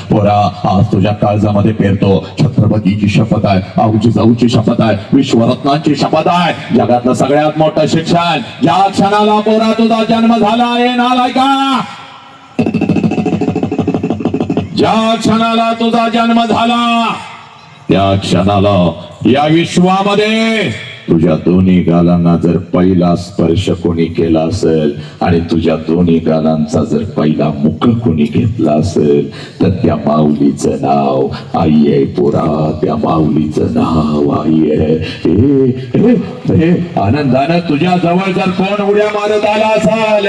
पोरा आज तुझ्या काळजामध्ये पेरतो छत्रपतीची शपथ आहे, आऊची जाऊची शपथ आहे, विश्वरत्नांची शपथ आहे, जगातलं सगळ्यात मोठं शिक्षण ज्या क्षणाला पोरा तुझा जन्म झाला आहे नालायका, ज्या क्षणाला तुझा जन्म झाला त्या क्षणाला या विश्वामध्ये तुझ्या दोन्ही गालांना जर पहिला स्पर्श कोणी केला असेल आणि तुझ्या दोन्ही गालांचा जर पहिला मुख कोणी घेतला असेल तर त्या माऊलीचं नाव आई आहे पोरा, त्या माऊलीचं नाव आई आहे. आनंदानं तुझ्या जवळ जर कोण उड्या मारत आला असेल,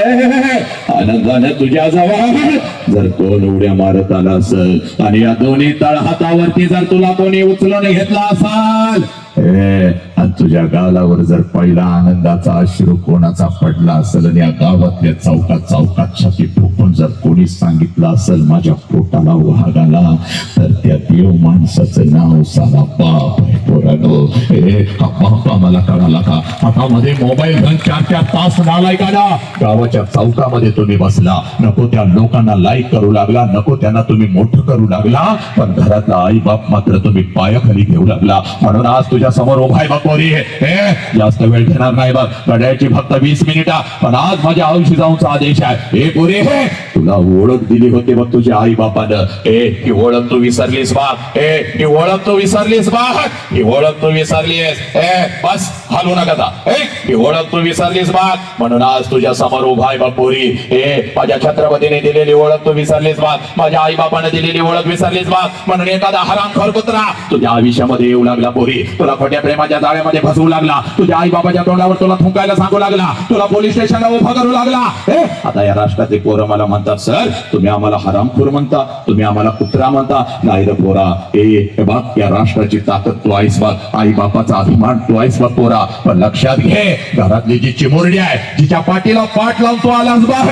आनंदानं तुझ्या जवळ जर कोण उड्या मारत आला असेल आणि या दोन्ही तळहातावरती जर तुला कोणी उचलून घेतला असेल आणि तुझ्या गालावर जर पहिला आनंदाचा अश्रू कोणाचा पडला असेल आणि या गावातल्या चौकात चौकात छाती ठोकून जर कोणी सांगितलं असेल माझ्या पोटाला वाघाला, तर त्या देव माणसाचं नाव साला बाप आहे पोरानो. बापा मला कळाला का हातामध्ये मोबाईल घेऊन 4-4 तास नालायकाला गावाच्या चौकामध्ये तुम्ही बसला, नको त्या लोकांना लाईक करू लागला, नको त्यांना तुम्ही मोठं करू लागला, पण घरातला आई बाप मात्र तुम्ही पायाखाली घेऊ लागला. म्हणून आज तुझ्या समोर उभा आहे पोरी, जास्त वेळ घेणार नाही बघ, घड्याळची फक्त 20 मिनिटं, पण आज माझ्या आयुष्य जाऊनचा आदेश आहे. हे पोरी तुला ओळख दिली होती बघ तुझ्या आई बापानं, ही ओळख तू विसरलीस बा, ही ओळख तू विसरलीस बा, ही ओळख तू विसरलीस, बस हलू नका, ही ओळख तू विसरलीस बा. म्हणून आज तुझ्या समोर उभा आहे बघ पोरी, माझ्या छत्रपतीने दिलेली ओळख तू विसरलीस बा, माझ्या आई बापाने दिलेली ओळख विसरलीस बा. म्हणून एखादा हरामखोर कुत्रा तुझ्या आयुष्यामध्ये येऊ लागला पोरी, तुला खोट्या प्रेमाच्या जाळ्यामध्ये फसवू लागला, तुझ्या आई बाबाच्या तोंडावर तुला थुंकायला सांगू लागला, तुला पोलीस स्टेशनला उभा करू लागला. आता या राष्ट्राचे पोरं मला म्हणतात सर तुम्ही आम्हाला हरामखोर म्हणता, तुम्ही आम्हाला कुत्रा म्हणता. नाही रे पोरा, हे बघ या राष्ट्राची ताकद तू आहेस बघ, आई बापाचा अभिमान तू आहेस बघ पोरा. पण लक्षात घे घरातली जी चिमुरडी आहे, जिच्या पाठीला पाठ लावून तू आलास बघ,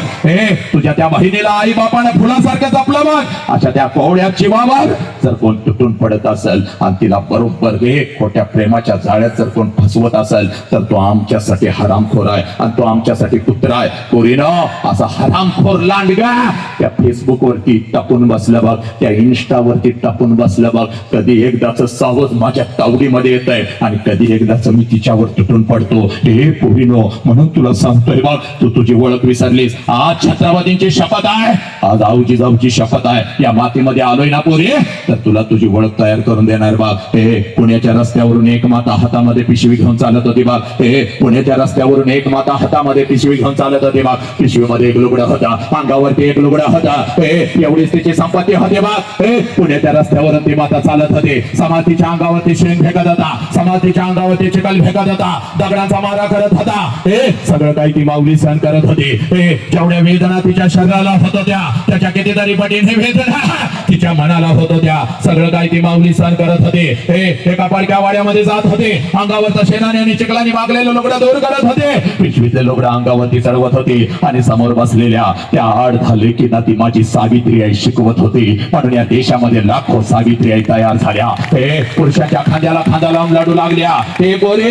तुझ्या त्या बहिणीला आई बापाने फुलासारखं जपलं बघ, अशा त्या कोवड्या चिवावर जर कोण तुटून पडत असेल आणि तिला बरोबर खोट्या प्रेमाच्या जाळ्यात जर कोण फसवत असेल तर तो आमच्यासाठी हरामखोर आहे आणि तो आमच्यासाठी कुत्रा आहे. पोरीनं असा हरामखोर लांडगा त्या फेसबुक वरती टाकून बसलं बघ, त्या इन्स्टा वरती टाकून बसलं बघ, कधी एकदाच सावज माझ्या तावडीमध्ये येत आहे आणि कधी एकदाच मी तिच्यावर तुटून पडतो. हे पोरीनो म्हणून तुला सांगतोय बघ, तू तुझी ओळख विसरलीस. आज छत्रपतींची शपथ आहे, आज आऊजी जाऊची शपथ आहे, या मातीमध्ये आलोय ना पोरी तर तुला तुझी ओळख तयार करून देणार बघ. पुण्याच्या रस्त्यावरून एक माता हातामध्ये पिशवी घेऊन चालत होती बघ, पुण्याच्या रस्त्यावरून एक माता हातामध्ये पिशवी घेऊन चालत होती बघ, पिशवीमध्ये एक लुगडा होता, अंगावरती एक लुगडा होता, एवढीच तिची संपत्ती होती बघ. पुण्याच्या रस्त्यावरून ती माता चालत होती, समाधीच्या अंगावरती शेण फेकत होता, समाधीच्या अंगावरती चिखल फेकत होता, दगडांचा मारा करत होता, सगळं काही ती माऊली सहन करत होती. जेवढ्या वेदना तिच्या शरीराला होत होत्या त्याच्या कितीतरी पटीने वेदना तिच्या मनाला होत होत्या, सगळं काही ती माऊली सहन करत होते. एका पडक्या वाड्यामध्ये जात होते, अंगावरचा शेणाने आणि चिखलाने मागलेलं लुगडं दूर करत होते, पिशवीतले लुगडं अंगावरती चढवत होती आणि समोर बसलेल्या त्या 8-10 लेकींना ती माझी सावित्री आई शिकवत होती. म्हणून या देशामध्ये लाखो सावित्री आई तयार झाल्या, पुरुषाच्या खांद्याला खांदा लावून लढू लागल्या. हे पोरे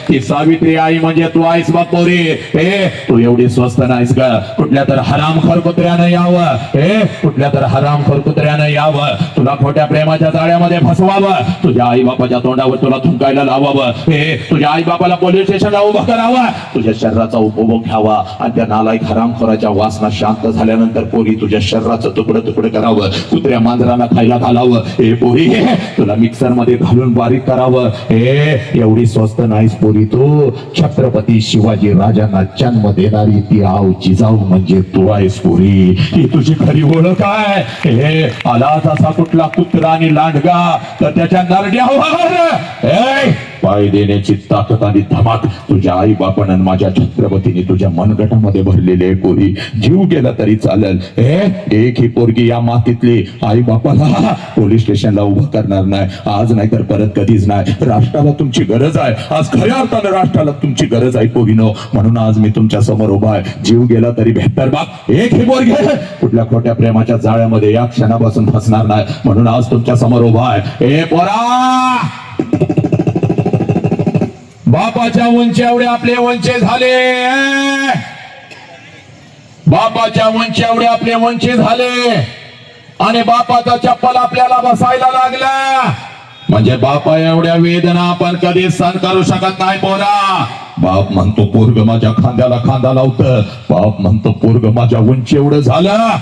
ती सावित्री आई म्हणजे तू आहेस बघ पोरी, तू एवढी स्वस्त नाहीस ग, कुठल्या तर हरामखोर कुत्र्यानं यावं, कुठल्या तर हरामखोर कुत्र्यानं यावं, तुला खोट्या प्रेमाच्या जाळ्यामध्ये फसवावं, तुझ्या आई बापाच्या तोंडावर तुला थुंकायला लावावं, तुझ्या आई बापाला पोलीस स्टेशनला उभं करावं, तुझ्या शरीराचा उपभोग घ्यावा आणि त्या नालायक हरामखोराच्या वासना शांत झाल्यानंतर पोरी तुझ्या शरीराचं तुकडं तुकडं करावं, कुत्र्या मांजराला खायला घालावं. हे पोरी तुला मिक्सर मध्ये घालून बारीक करावं. एवढी स्वस्त नाहीस पोरी तू, छत्रपती शिवाजी राजांना जन्म देणारी ती आऊची जाऊ म्हणजे तू आहेस पोरी. ही तुझी खरी ओळख आहे. आलाच असा कुठला कुत्रा आणि लांडगा तर त्याच्या नरड्यावर पाय देण्याची ताकद आणि धमाक तुझ्या आई बापानं माझ्या छत्रपतीने तुझ्या मनगटामध्ये भरलेले पोरी. जीव गेला तरी चालेल, एक ही पोरगी या मातीतली आई बापाला पोलीस स्टेशनला उभं करणार नाही, आज नाही तर परत कधीच नाही. राष्ट्राला तुमची गरज आहे, आज खऱ्या अर्थानं राष्ट्राला तुमची गरज आहे पोरीनो. म्हणून आज मी तुमच्या समोर उभा आहे. जीव गेला तरी बेहतर बाप, एक ही पोरगी कुठल्या खोट्या प्रेमाच्या जाळ्यामध्ये या क्षणापासून फसणार नाही. म्हणून आज तुमच्या समोर उभा आहे. पोरा बापाच्या उंची एवढे आपले वंचे झाले, बापाच्या वंची एवढे आपले वंचे झाले, आणि बापाचा चप्पल आपल्याला बसायला लागला म्हणजे बापा एवढ्या वेदना आपण कधीच सहन करू शकत नाही पोरा. बाप म्हणतो पोरग माझ्या खांद्याला खांदा लावत, बाप म्हणतो पोरग माझ्या उंची एवढं झालं,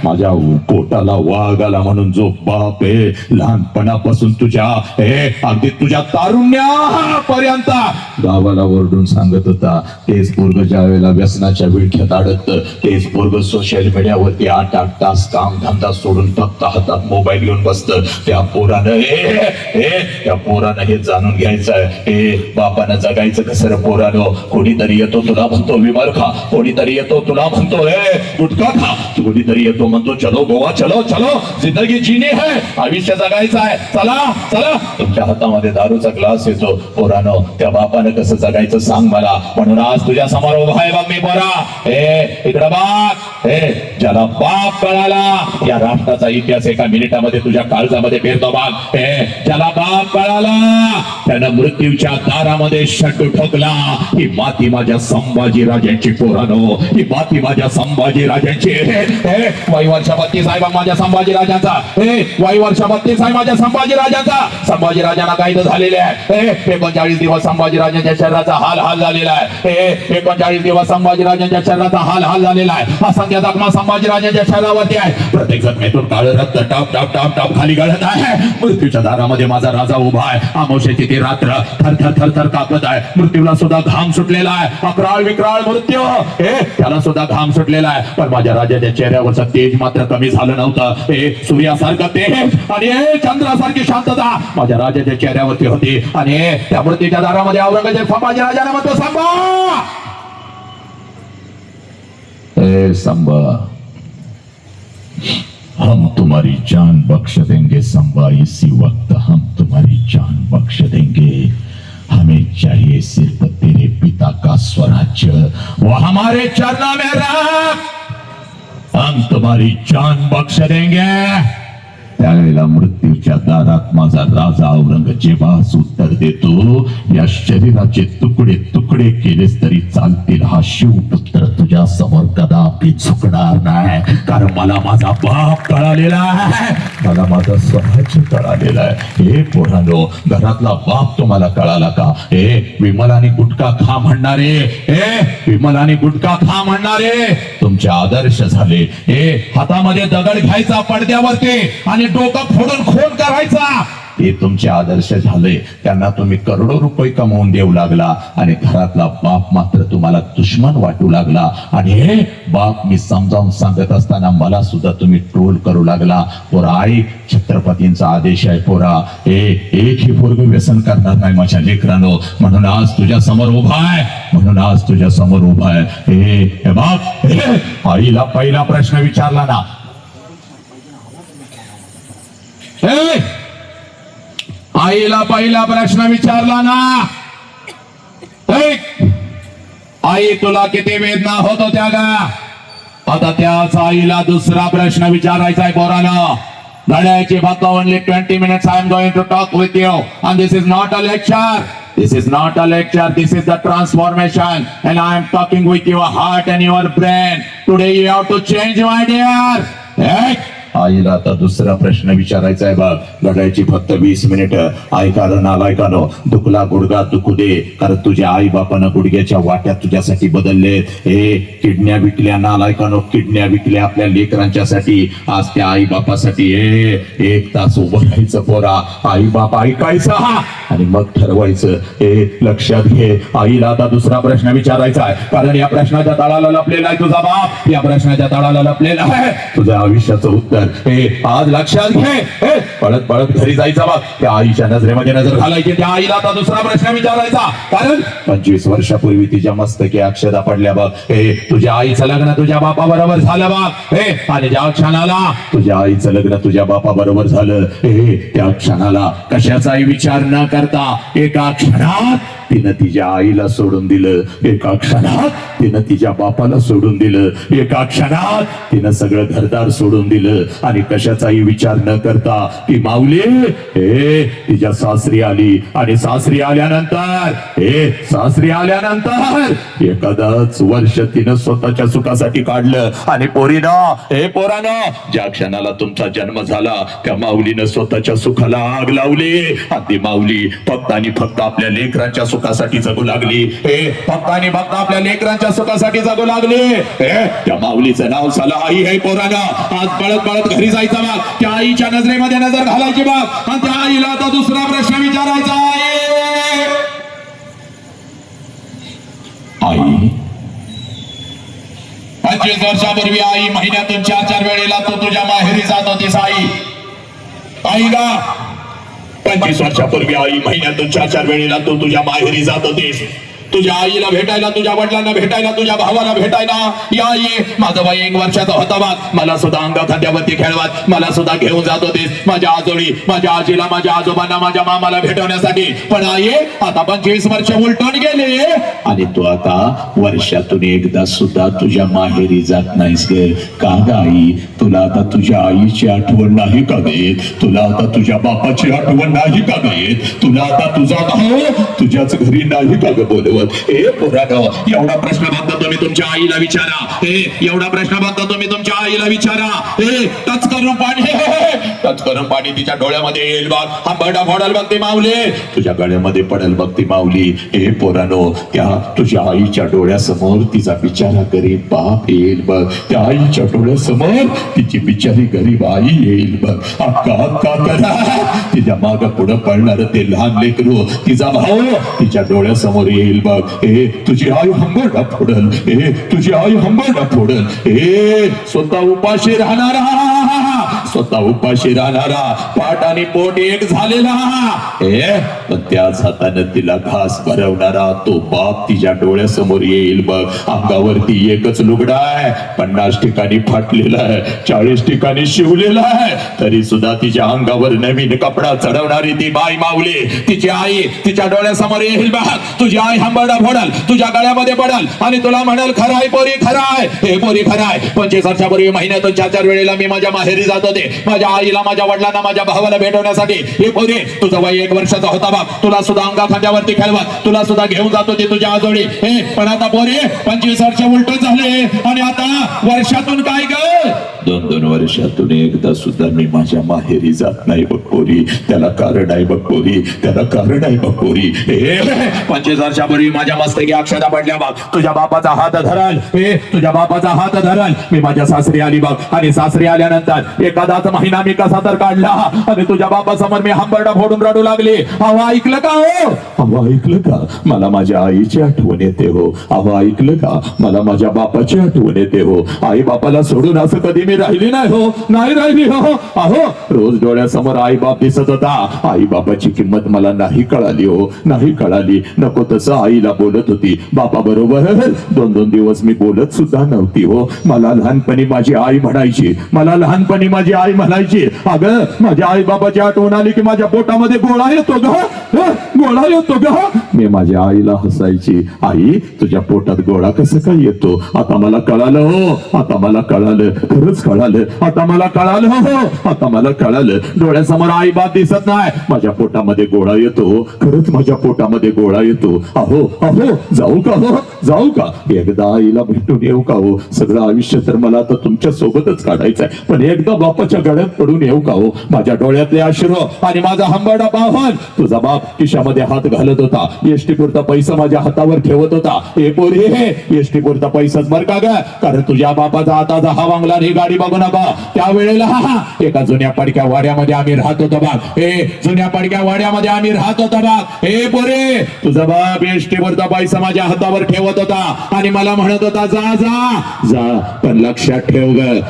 माझ्या पोटाला वाघ आला म्हणून जो बाप आहे लहानपणापासून तुझ्या अगदी तुझ्या तारुण्यापर्यंत गावाला ओरडून सांगत होता, तेच पोरग ज्या वेळेला व्यसनाच्या विळख्यात अडकत, तेच पोरग सोशल मीडियावरती 8-8 तास काम धंदा सोडून फक्त हातात मोबाईल घेऊन बसत. त्या पोरानं हे जाणून घ्यायचंय, बापानं जगायचं कसं रे पोरानो. कोणीतरी येतो तुला म्हणतो विमल खा, कोणीतरी येतो तुला म्हणतो गुटखा खा, कोणीतरी येतो म्हणतो चलो गोवा चलो चलो, जिंदगी जीनी है, आयुष्य जगायचं आहे, चला चला. तुमच्या हातामध्ये दारूचा ग्लास येतो पोरानो, त्या बापानं कसं जगायचं सांग मला. म्हणून आज तुझ्या समोर उभा आहे बघ मी पोरा, इकडं बाप, ज्याला बाप कळाला या राष्ट्राचा इतिहास एका मिनिटामध्ये तुझ्या काळजामध्ये फिरतो बाग. ज्याला बाप कळाला त्यानं मृत्यूच्या दारामध्ये शट्टू ठोकला. ही माती माझ्या संभाजी राजांची पोरानो, ही माती माझ्या संभाजी राजांची. वैवर्ष 32 आहे बघ माझ्या संभाजी राजांचा, वैवर्ष 32 आहे माझ्या संभाजी राजांचा. संभाजी राजांना काही झालेले आहे, 39 दिवस संभाजी राजांच्या शरीराचा हाल झालेला आहे, 39 दिवस संभाजी राजांच्या शरीराचा हाल झालेला आहे. असंख्य जखमा संभाजी राजांच्या शरीरावरती आहे, प्रत्येक जखमेतून काळं रक्त टाप टाप टाप टाप खाली गळत आहे. मृत्यूच्या दारामध्ये माझा राजा उभा आहे, आमोशेची ती रात्र थर थर थर थर कापत आहे. मृत्यूला सुद्धा घाम सुटलेला आहे, अकराळ विक्राळ मृत्यू त्याला सुद्धा घाम सुटलेला आहे. पण माझ्या राजाच्या चेहऱ्यावरचं तेज मात्र कमी झालं नव्हतं. सूर्यासारखं तेज आणि चंद्रासारखी शांतता माझ्या राजाच्या चेहऱ्यावरती होती. आणि त्या मृत्यूच्या दारामध्ये औरंगजेब संभाजी राजाने म्हणतो, संभा हम तुम्हारी जान बख्श देंगे संभा, इसी वक्त हम तुम्हारी जान बख्श देंगे. हमें चाहिए सिर्फ तेरे पिता का स्वराज्य, वो हमारे चरणों में रख, हम तुम्हारी जान बख्श देंगे. त्यावेळेला मृत्यूच्या दारात माझा राजा औरंगजेबास उत्तर देतो, या शरीराचे तुकडे तुकडे केलेस तरी चालतील, हा शिवपुत्र तुझ्या समोर कदापि झुकणार नाही. कारण मला माझा बाप कळालेला आहे, मला माझा स्वराज्य कळालेला आहे. हे पोरांनो, घरातला बाप तुम्हाला कळाला का? विमलाने गुटखा खा म्हणणारे, विमलाने गुटखा खा म्हणणारे तुमचे आदर्श झाले. हातामध्ये दगड घ्यायचा पडद्यावरती आणि डोकं फोडून खून करायचा, हे तुमचे आदर्श झाले. त्यांना तुम्ही करोडो रुपये कमवून देऊ लागला आणि घरातला बाप मात्र तुम्हाला दुश्मन वाटू लागला. आणि हे बाप मी समजावून सांगत असताना मला सुद्धा तुम्ही ट्रोल करू लागला. पोरा, आई छत्रपतींचा आदेश आहे पोरा, एकही पोरग व्यसन करणार नाही माझ्या लेकरांनो. म्हणून आज तुझ्या समोर उभा आहे, म्हणून आज तुझ्या समोर उभा आहे. हे बाप, आईला पहिला प्रश्न विचारला ना, आईला पहिला प्रश्न विचारला ना, आई तुला किती वेदना होत होत्या का? आता त्याच आईला दुसरा प्रश्न विचारायचा आहे पोरांनो. घड्याळाची फक्त only 20 minutes I am going to talk with you and this is not a lecture. This is not a lecture, this is the transformation and I am talking with your heart and your brain. Today you have to change my dear. आईला आता दुसरा प्रश्न विचारायचा आहे बघ. घड्याळाची फक्त 20 मिनिटं. ऐकायला नालायकानो, दुखला गुडगा दुखू दे, कारण तुझ्या आई बापानं गुडघ्याच्या वाट्यात तुझ्यासाठी बदलले. किडन्या विकल्या नालायकानो, किडन्या विकल्या आपल्या लेकरांच्यासाठी. आज त्या आई बापासाठी 1 तास उभं राहायचं पोरा. आई बाप ऐकायचा आणि मग ठरवायचं. लक्षात घे, आईला आता दुसरा प्रश्न विचारायचा आहे, कारण या प्रश्नाच्या तळाला लपलेला आहे तुझा बाप, या प्रश्नाच्या तळाला लपलेला आहे तुझ्या आयुष्याचं उत्तर. आज लक्षात घे, पळत पळत घरी जायचा बघ, त्या आईच्या नजरेमध्ये नजर घालायची. त्या आईला आता दुसरा प्रश्न विचारायचा, कारण 25 वर्षापूर्वी तिच्या मस्तकी अक्षदा पडल्या बघ. तुझ्या आईचं लग्न तुझ्या बापा बरोबर झालं बघ. आणि ज्या क्षणाला तुझ्या आईचं लग्न तुझ्या बापा बरोबर झालं, त्या क्षणाला कशाचाही विचार न करता एका क्षणात तिनं तिच्या आईला सोडून दिलं एका क्षणात, तिनं तिच्या बापाला सोडून दिलं एका क्षणात, तिनं सगळं घरदार सोडून दिलं आणि कशाचाही विचार न करता ती माऊली तिच्या सासरी आली. आणि सासरी आल्यानंतर एखादंच वर्ष तिनं स्वतःच्या सुखासाठी काढलं. आणि पोरानं ज्या क्षणाला तुमचा जन्म झाला त्या माऊलीनं स्वतःच्या सुखाला आग लावली. आणि ती माऊली फक्त आणि फक्त आपल्या लेकरांच्या सुखासाठी जगू लागली. फक्त आणि फक्त आपल्या लेकरांच्या सुखासाठी जगू लागली. त्या माऊलीचं नाव झालं आई. हे पोरानं आज पळत पळत घरी जायचं बघ, त्या आईच्या नजरेमध्ये नजर घालायची बघ. आणि त्या आईला आता दुसरा प्रश्न विचारायचा आई 25 वर्षापूर्वी आई महिन्यातून 4 वेळेला तू तुझ्या माहेरी जात होतीस आई का? 25 वर्षापूर्वी आई महिन्यातून 4 वेळेला तू तुझ्या माहेरी जात होतीस. तुझ्या आईला भेटायला, तुझ्या वडिलांना भेटायला, तुझ्या भावाला भेटायला. या आई माझा बाई 1 वर्षाचा होता बघ, मला सुद्धा अंगा खांद्यावरती खेळवत मला सुद्धा घेऊन जात होतीस माझ्या आजोळी, माझ्या आजीला, माझ्या आजोबांना, माझ्या मामाला भेटवण्यासाठी. पण आई आता 25 वर्ष उलटून गेले आणि तू आता वर्षातून एकदा सुद्धा तुझ्या माहेरी जात नाहीस ग. का ग आई? तुला आता तुझ्या आईची आठवण नाही का येत? तुला आता तुझ्या बापाची आठवण नाही का येत? तुला आता तुझा भाऊ तुझ्याच घरी नाही का ग बोलवत? पोरानो, एवढा प्रश्न बघता तुम्ही तुमच्या आईला विचारा. एवढा प्रश्न बघता तुम्ही तुमच्या आईला विचारा. टच करून पाणी तिच्या डोळ्यामध्ये येईल बघ. हा बडा फोडाल बघ ती माऊली, तुझ्या गळ्यामध्ये पडेल बघ ती माऊली. पोरानो, त्या तुझ्या आईच्या डोळ्यासमोर तिचा बिचारा गरीब बाप येईल बघ. त्या आईच्या डोळ्यासमोर तिची बिचारी गरीब आई येईल बघ. अक्का करा तिच्या माग पुढं पडणार ते लहान लेकरू, तिचा भाऊ तिच्या डोळ्यासमोर येईल बघ. तुझी आई हंबरडा फोडल. तुझी आई हंबरडा फोडल. स्वतः उपाशी राहणारा पाठ आणि पोट एक झालेला पण त्याच हाताने तिला घास भरवणारा तो बाप तिच्या डोळ्यासमोर येईल बघ. अंगावरती एकच लुगडा आहे, 50 ठिकाणी फाटलेला आहे, 40 ठिकाणी शिवलेला आहे, तरी सुद्धा तिच्या अंगावर नवीन कपडा चढवणारी ती बाई माऊली, तिची आई तिच्या डोळ्यासमोर येईल बघ. तुझी आई हंबरडा फोडल, तुझ्या गळ्यामध्ये पडल आणि तुला म्हणाल खराय पोरी खराय. हे पोरी खराय, 25 वर्षापूर्वी महिन्यातून 4 वेळेला मी माझ्या माहेरी जात होते माझ्या आईला, माझ्या वडिलांना, माझ्या भावाला भेटवण्यासाठी. हे पोरी, तुझा वय 1 वर्षाचा होता बाप, तुला सुद्धा अंगा खांद्यावरती खेळवत, तुला सुद्धा घेऊन जात होते तुझ्या आजोळी. पण आता पोरी 25 वर्ष उलट झाले आणि आता वर्षातून काय ग? 2 वर्षातून एकदा सुद्धा मी माझ्या माहेरी जात नाही बघ पोरी. त्याला कारण आहे बघ पोरी, त्याला कारण आहे बघ पोरी. 25 वर्षापूर्वी माझ्या मस्तकी अक्षता पडल्या बघ. तुझ्या बापाचा हात धरल, तुझ्या बापाचा हात धरल. मी माझ्या सासरी आली बघ आणि सासरी आल्यानंतर एखादाच महिना मी कसा तर काढला आणि तुझ्या बापासमोर मी हंबरडा फोडून रडू लागली. अहो ऐकलं का हो? अहो ऐकलं का? मला माझ्या आईची आठवण येते हो. अहो ऐकलं का? मला माझ्या बापाची आठवण येते हो. आई बापाला सोडून असं कधी मी राहिली नाही हो, नाही राहिली हो. अहो रोज डोळ्यासमोर आई बाप दिसत होता. आई बापाची किंमत मला नाही कळाली हो, नाही कळाली. नको तसं आईला बोलत होती, बापा बरोबर 2-2 दिवस मी बोलत सुद्धा नव्हती हो. मला लहानपणी माझी आई म्हणायची, मला लहानपणी माझी आई म्हणायची, अगं माझ्या आई बाबाची आठवण आली की माझ्या पोटामध्ये गोळा येतो ग, गोळा येतो ग. मी माझ्या आईला हसायची, आई तुझ्या पोटात गोळा कसं काय येतो? आता मला कळालं हो, आता मला कळालं, खरंच कळालं, आता मला कळालं हो, आता मला कळालं. डोळ्यासमोर आई बाप दिसत नाही, माझ्या पोटामध्ये गोळा येतो, खरंच माझ्या पोटामध्ये गोळा येतो. अहो अहो जाऊ का हो, जाऊ का? एकदा आईला भेटून येऊ का हो? सगळं आयुष्य तर मला आता तुमच्या सोबतच काढायचंय, पण एकदा बापाच्या गळ्यात पडून येऊ का हो? माझ्या डोळ्यातले अश्रू आणि माझा हंबरडा पाहून तुझा बाप खिशामध्ये हात घालत होता, एसटी पुरता पैसा माझ्या हातावर ठेवत होता. हे पोरी एसटी पुरता पैसाच बर का ग? कारण तुझ्या बापाचा हाताचा हा वांगला ही गाडी बघू नका. त्यावेळेला एका जुन्या पडक्या वाड्यामध्ये आम्ही राहत होतो बघ. जुन्या पडक्या वाड्यामध्ये आम्ही राहत होतो बघ. हे पोरे तुझा बाप एसटी पुरता पैसा माझ्या हातावर ठेवत होता आणि मला म्हणत होता जा जा जा, पण लक्षात ठेव ग,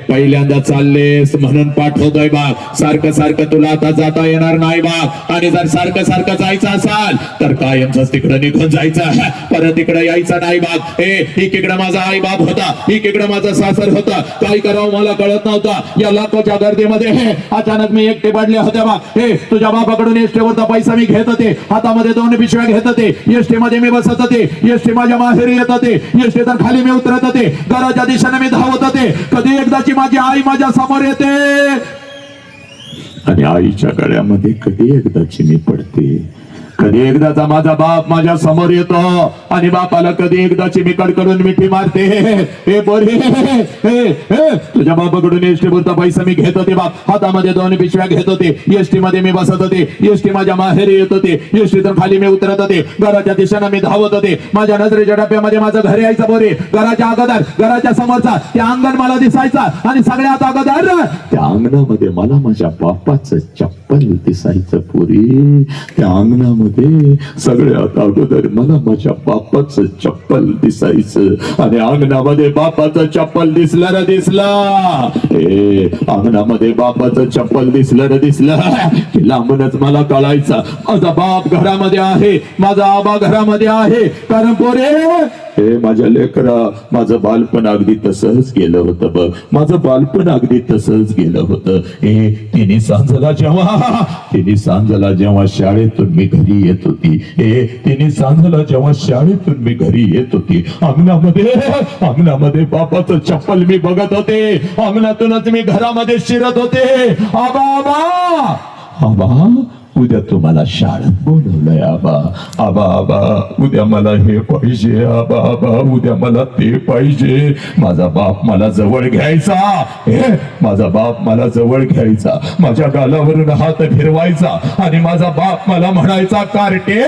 पहिल्यांदा चाललेस म्हणून पाठवतोय बघ. सारखं सारखं तुला आता जाता येणार नाही बघ. आणि जर सारखं सारखं जायचं असाल तर कायमच तिकडं निघून जायचं, परत तिकडे यायचं नाही बघ. एकीकडे माझा आई बाप होता, एकीकडे माझा सासर होता. काय करावं मला कळत नव्हतं. या लाखोच्या गर्दीमध्ये अचानक मी एकटे पडले होते बा. तुझ्या बापाकडून एसटीवरचा पैसा मी घेत होते, हातामध्ये 2 पिशव्या घेत होते, एसटी मध्ये मी बसत होते, एसटी माझ्या माहेरी येत होते, एसटी तर खाली मी उतरत होते, घराच्या दिशेने मी धावत होते. कधी एकदाची माझी आई माझ्या समोर येते आणि आईच्या गळ्यामध्ये कधी एकदाची मी पडते. कधी एकदाचा माझा बाप माझ्या समोर येतो आणि बापाला कधी एकदाची मी कडकडून मिठी मारते. हे बोरे तुझ्या बापाकडून एसटी वरचा पैसा मी घेत होते बाप, हातामध्ये 2 पिशव्या घेत होते, एसटी मध्ये मी बसत होते, एसटी माझ्या माहेरी येत होते, एसटीतून खाली मी उतरत होते, घराच्या दिशेने मी धावत होते. माझ्या नजरेच्या डब्यामध्ये माझं घर यायचं बोरे. घराच्या अगोदर घराच्या समोरचा त्या अंगण मला दिसायचा आणि सगळ्यात अगोदर त्या अंगणामध्ये मला माझ्या बापाचं चप्पल दिसायचं पोरी. त्या अंगणामध्ये सगळ्यात अगोदर मला माझ्या बापाचं चप्पल दिसायचं आणि अंगणामध्ये बापाचं चप्पल दिसलं रे दिसला. अंगणामध्ये बापाचं चप्पल दिसलं रे दिसलं की लांबूनच मला कळायचं माझा बाप घरामध्ये आहे, माझा आबा घरामध्ये आहे. कारण पोरे माझ्या लेकरा माझं बालपण अगदी तसंच गेलं होतं बघ, माझं बालपण अगदी तसंच गेलं होतं. तिने सांजला जेव्हा शाळेतून मी घरी येत होती, तिने सांजला जेव्हा शाळेतून मी घरी येत होती, अंगणामध्ये बापाचं चप्पल मी बघत होते, अंगणातूनच मी घरामध्ये शिरत होते. आबा आबा आबा उद्या तुम्हाला शाळेत बोलवलंय आबा. आबा आबा उद्या मला हे पाहिजे, आबा आबा उद्या मला ते पाहिजे. माझा बाप मला जवळ घ्यायचा, माझा बाप मला जवळ घ्यायचा, माझ्या गालावरून हात फिरवायचा आणि माझा बाप मला म्हणायचा कार्टे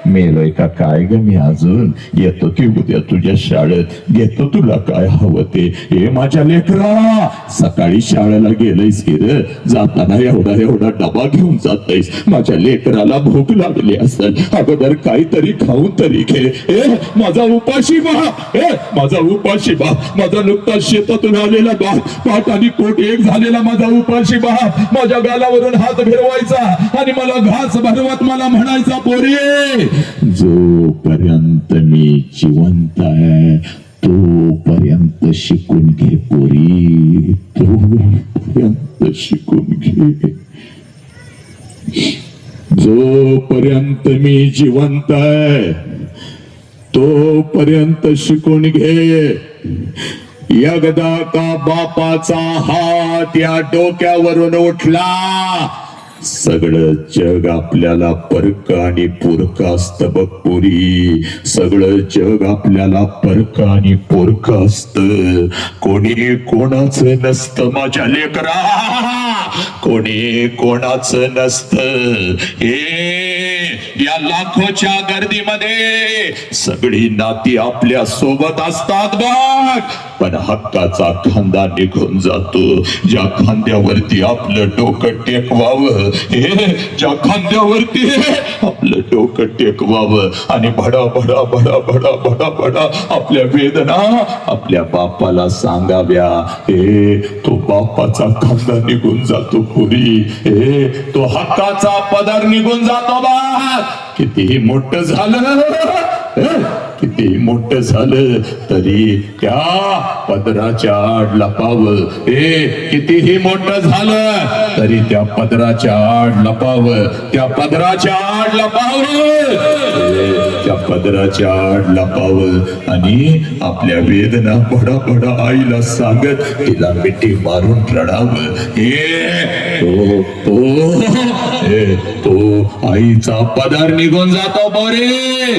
मेलोय का काय ग मी अजून येतो की उद्या तुझ्या शाळेत, घेतो तुला काय हवं ते. हे माझ्या लेकरा सकाळी शाळेला गेलंयस की रे, जाताना एवढा डबा घेऊन जातयस. माझ्या लेकराला भूक लागली असेल, अगोदर काहीतरी खाऊन तरी घे. माझा उपाशी बा, माझा उपाशी बा, माझा नुकताच शेतातून आलेला बा, पाठ आणि पोट एक झालेला माझा उपाशी बा माझ्या गालावरून हात फिरवायचा आणि मला घास भरवत मला म्हणायचा पोरी जोपर्यंत मी जिवंत आहे तोपर्यंत शिकून घे पोरी, तोपर्यंत शिकून घे. जोपर्यंत मी जिवंत आहे तोपर्यंत शिकून घे. एकदा का बापाचा हात या डोक्यावरून उठला सगळं जग आपल्याला परक आणि पोरक असतं बघ पोरी. सगळं जग आपल्याला परक आणि पोरक असतं. कोणी कोणाचं नसतं माझ्या लेकरा, कोणी कोणाचं नसतं. या लाखोच्या गर्दीमध्ये सगळी नाती आपल्या सोबत असतात बघ, पण हक्काचा खांदा निघून जातो. ज्या खांद्यावरती आपलं डोकं टेकवावं, ज्या खांद्यावरती आपलं डोकं टेकवावं आणि भडा भडा भडा भडा भडा भडा आपल्या वेदना आपल्या बापाला सांगाव्या, तो बापाचा खांदा निघून जातो पुरी. तो हक्काचा पदर निघून जातो बा. कितीही मोठं झालं, किती मोठं झालं तरी त्या पदराच्या आड लपावं. कितीही मोठं झालं तरी त्या पदराच्या आड लपावं, त्या पदराच्या आड लपावं, त्या पदराच्या आड लपावं आणि आपल्या वेदना भडा भडा आईला सांगत तिला मिठी मारून रडावं. तो आईचा पदर निघून जातो बरे.